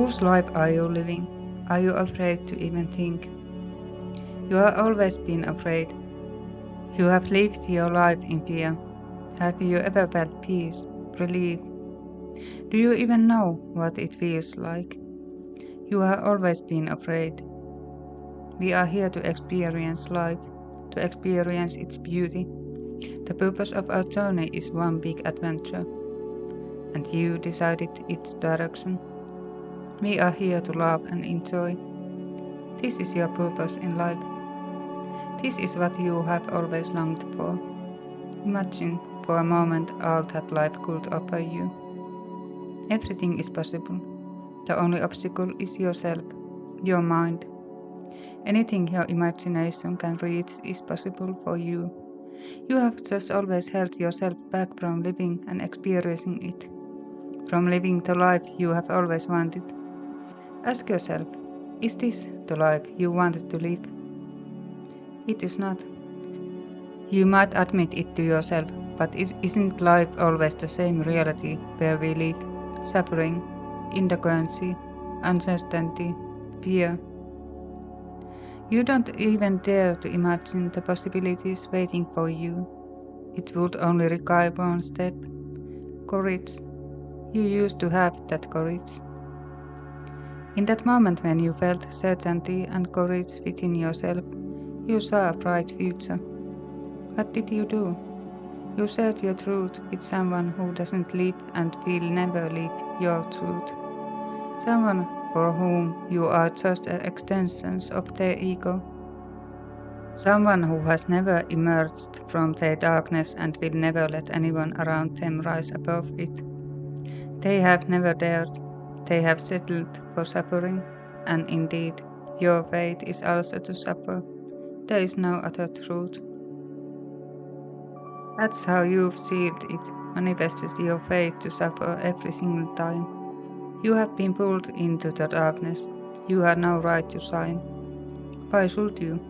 Whose life are you living? Are you afraid to even think? You have always been afraid. You have lived your life in fear. Have you ever felt peace, relief? Do you even know what it feels like? You have always been afraid. We are here to experience life, to experience its beauty. The purpose of our journey is one big adventure, and you decided its direction. We are here to love and enjoy. This is your purpose in life. This is what you have always longed for. Imagine for a moment all that life could offer you. Everything is possible. The only obstacle is yourself, your mind. Anything your imagination can reach is possible for you. You have just always held yourself back from living and experiencing it, from living the life you have always wanted. Ask yourself, is this the life you wanted to live? It is not. You might admit it to yourself, but isn't life always the same reality where we live? Suffering, inadequacy, uncertainty, fear. You don't even dare to imagine the possibilities waiting for you. It would only require one step. Courage. You used to have that courage. In that moment when you felt certainty and courage within yourself, you saw a bright future. What did you do? You shared your truth with someone who doesn't live and will never live your truth. Someone for whom you are just extensions of their ego. Someone who has never emerged from their darkness and will never let anyone around them rise above it. They have never dared. They have settled for suffering, and indeed, your fate is also to suffer. There is no other truth. That's how you've sealed it, manifested your fate to suffer every single time. You have been pulled into the darkness. You have no right to shine. Why should you?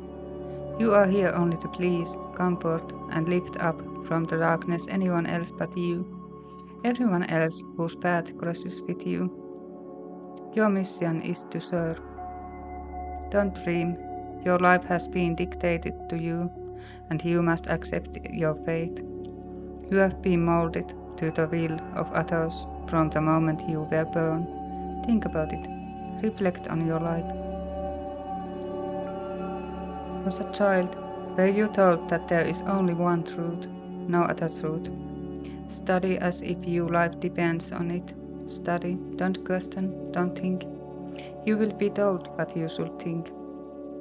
You are here only to please, comfort, and lift up from the darkness anyone else but you. Everyone else whose path crosses with you. Your mission is to serve. Don't dream. Your life has been dictated to you, and you must accept your fate. You have been molded to the will of others from the moment you were born. Think about it. Reflect on your life. As a child, were you told that there is only one truth, no other truth? Study as if your life depends on it. Study, don't question, don't think. You will be told what you should think.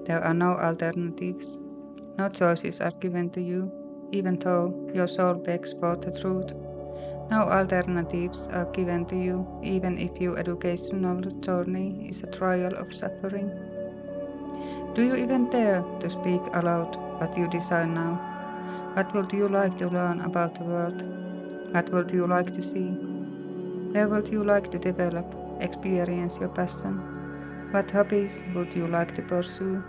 There are no alternatives. No choices are given to you, even though your soul begs for the truth. No alternatives are given to you, even if your educational journey is a trial of suffering. Do you even dare to speak aloud what you desire now? What would you like to learn about the world? What would you like to see? Where would you like to develop, experience your passion? What hobbies would you like to pursue?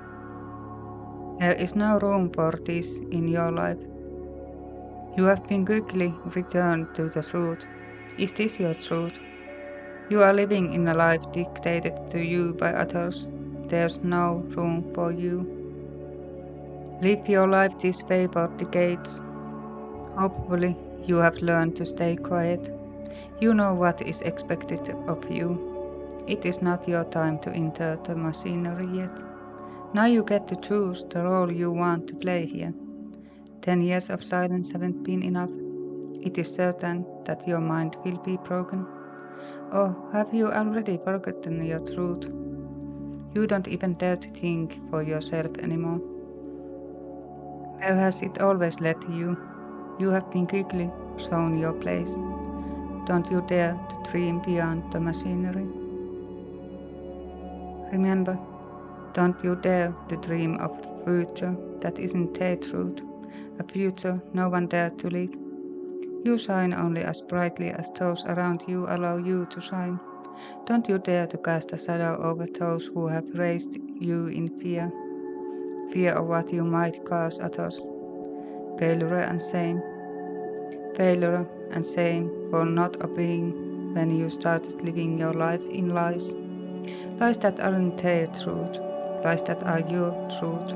There is no room for this in your life. You have been quickly returned to the truth. Is this your truth? You are living in a life dictated to you by others. There's no room for you. Live your life this way for decades. Hopefully, you have learned to stay quiet. You know what is expected of you. It is not your time to enter the machinery yet. Now you get to choose the role you want to play here. 10 years of silence haven't been enough. It is certain that your mind will be broken. Or have you already forgotten your truth? You don't even dare to think for yourself anymore. Where has it always led you? You have been quickly shown your place. Don't you dare to dream beyond the machinery. Remember, don't you dare to dream of the future that isn't their truth, a future no one dared to live. You shine only as brightly as those around you allow you to shine. Don't you dare to cast a shadow over those who have raised you in fear. Fear of what you might cause others. Failure and shame. Failure and shame for not obeying when you started living your life in lies. lies that aren't their truth, lies that are your truth.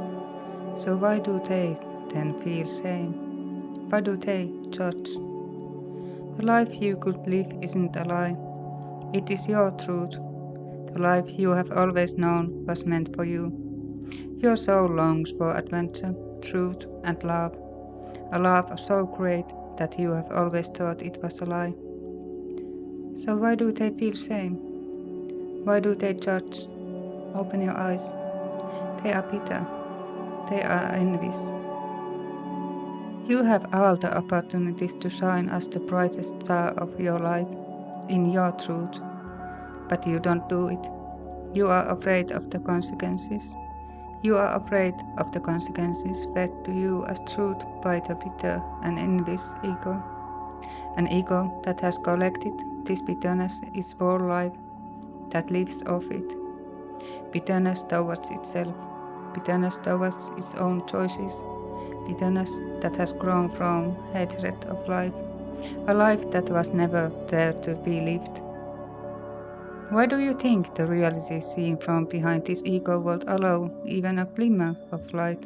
So why do they then feel shame? Why do they judge? The life you could live isn't a lie, it is your truth. The life you have always known was meant for you. Your soul longs for adventure, truth, and love. A love so great that you have always thought it was a lie. So why do they feel shame? Why do they judge? Open your eyes. They are bitter. They are envious. You have all the opportunities to shine as the brightest star of your life, in your truth, but you don't do it. You are afraid of the consequences. You are afraid of the consequences fed to you as truth by the bitter and envious ego. An ego that has collected this bitterness its whole life, that lives off it. Bitterness towards itself, bitterness towards its own choices, bitterness that has grown from hatred of life, a life that was never there to be lived. Why do you think the reality seen from behind this ego would allow even a glimmer of light?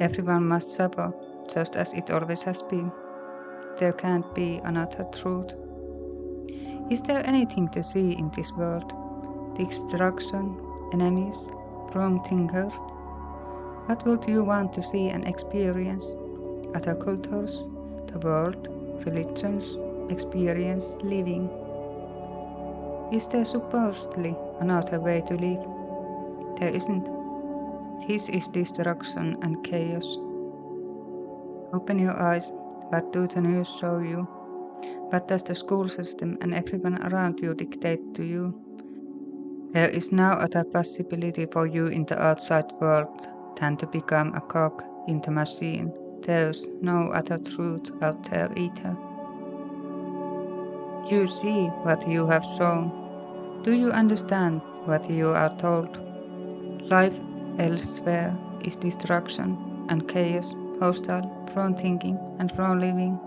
Everyone must suffer, just as it always has been. There can't be another truth. Is there anything to see in this world? Destruction, enemies, wrong thinkers? What would you want to see and experience? Other cultures, the world, religions, experience living. Is there supposedly another way to live? There isn't. This is destruction and chaos. Open your eyes. What do the news show you? What does the school system and everyone around you dictate to you? There is no other possibility for you in the outside world than to become a cog in the machine. There's no other truth out there either. You see what you have shown. Do you understand what you are told? Life elsewhere is destruction and chaos, hostile, wrong thinking and wrong living.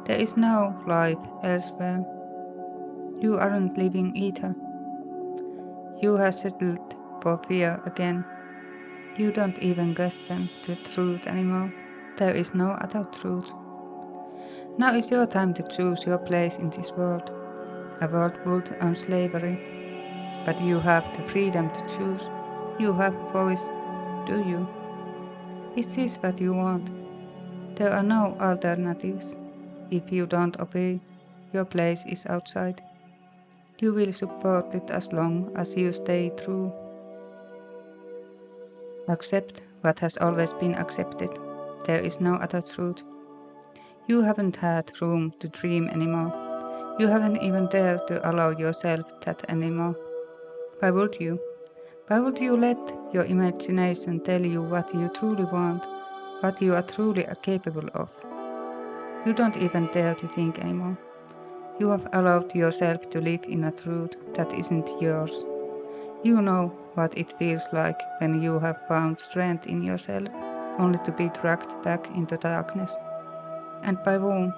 There is no life elsewhere. You aren't living either. You have settled for fear again. You don't even question the truth anymore. There is no other truth. Now is your time to choose your place in this world, a world built on slavery. But you have the freedom to choose. You have a voice, do you? Is this what you want? There are no alternatives. If you don't obey, your place is outside. You will support it as long as you stay true. Accept what has always been accepted. There is no other truth. You haven't had room to dream anymore. You haven't even dared to allow yourself that anymore. Why would you? Why would you let your imagination tell you what you truly want, what you are truly capable of? You don't even dare to think anymore. You have allowed yourself to live in a truth that isn't yours. You know what it feels like when you have found strength in yourself, only to be dragged back into darkness. And by whom?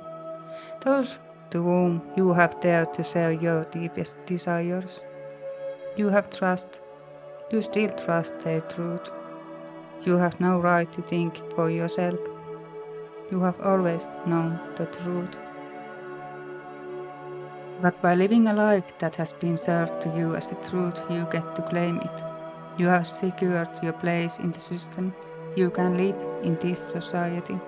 Those to whom you have dared to share your deepest desires. You have trust. You still trust their truth. You have no right to think for yourself. You have always known the truth. But by living a life that has been served to you as the truth, you get to claim it. You have secured your place in the system. You can live in this society,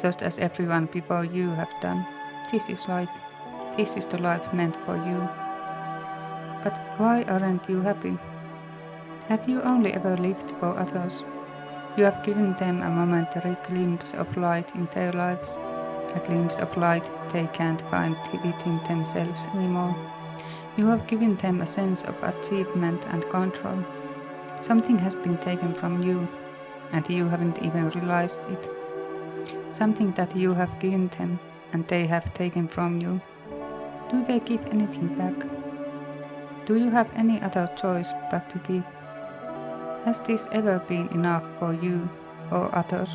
just as everyone before you have done. This is life. This is the life meant for you. But why aren't you happy? Have you only ever lived for others? You have given them a momentary glimpse of light in their lives, a glimpse of light they can't find within themselves anymore. You have given them a sense of achievement and control. Something has been taken from you, and you haven't even realized it. Something that you have given them, and they have taken from you. Do they give anything back? Do you have any other choice but to give? Has this ever been enough for you or others?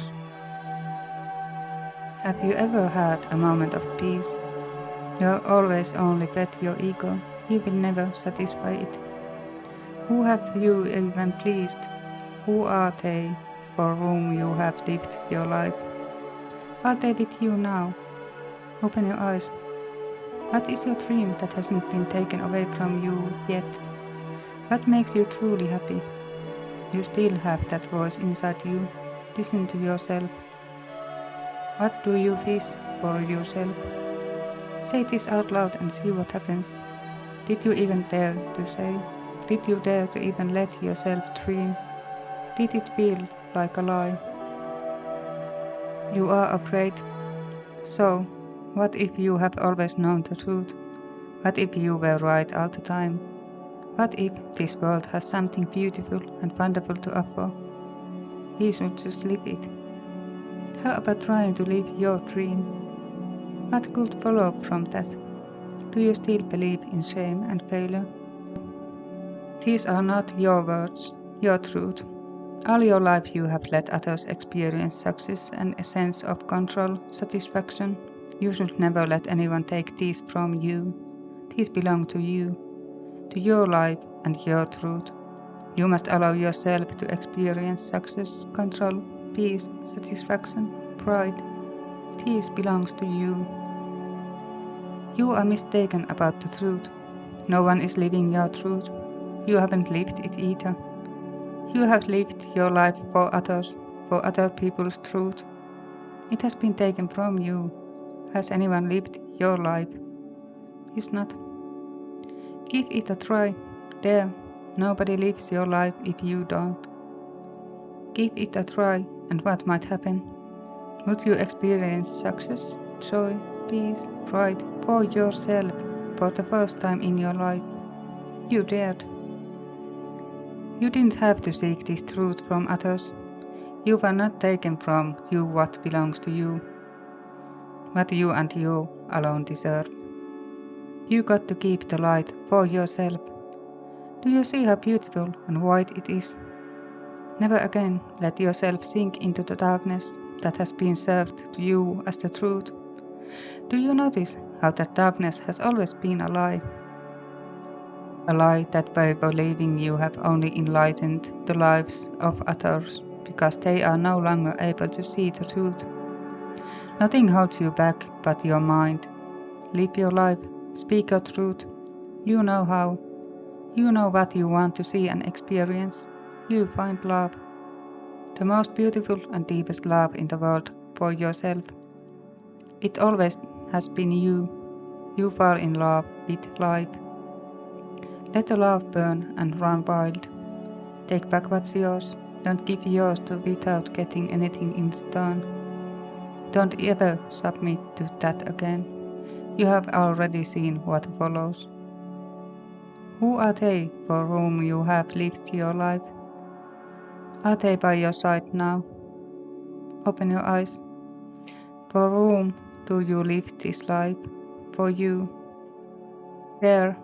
Have you ever had a moment of peace? You have always only fed your ego. You will never satisfy it. Who have you even pleased? Who are they for whom you have lived your life? Are they with you now? Open your eyes. What is your dream that hasn't been taken away from you yet? What makes you truly happy? You still have that voice inside you. Listen to yourself. What do you wish for yourself? Say this out loud and see what happens. Did you even dare to say? Did you dare to even let yourself dream? Did it feel like a lie? You are afraid. So, what if you have always known the truth? What if you were right all the time? What if this world has something beautiful and wonderful to offer? We should just live it. How about trying to live your dream? What could follow from that? Do you still believe in shame and failure? These are not your words, your truth. All your life you have let others experience success and a sense of control, satisfaction. You should never let anyone take these from you. These belong to you, to your life and your truth. You must allow yourself to experience success, control, peace, satisfaction, pride. These belongs to you. You are mistaken about the truth. No one is living your truth. You haven't lived it either. You have lived your life for others, for other people's truth. It has been taken from you. Has anyone lived your life? Is not. Give it a try. Dare. Nobody lives your life if you don't. Give it a try, and what might happen? Would you experience success, joy, peace, pride for yourself for the first time in your life? You dared. You didn't have to seek this truth from others. You were not taken from you what belongs to you, what you and you alone deserve. You got to keep the light for yourself. Do you see how beautiful and white it is? Never again let yourself sink into the darkness that has been served to you as the truth. Do you notice how that darkness has always been a lie? A lie that by believing you have only enlightened the lives of others because they are no longer able to see the truth. Nothing holds you back but your mind. Live your life, speak your truth. You know how. You know what you want to see and experience. You find love. The most beautiful and deepest love in the world for yourself. It always has been you. You fall in love with life. Let the love burn and run wild. Take back what's yours. Don't give yours to without getting anything in return. Don't ever submit to that again. You have already seen what follows. Who are they for whom you have lived your life? Are they by your side now? Open your eyes. For whom do you live this life? For you. There,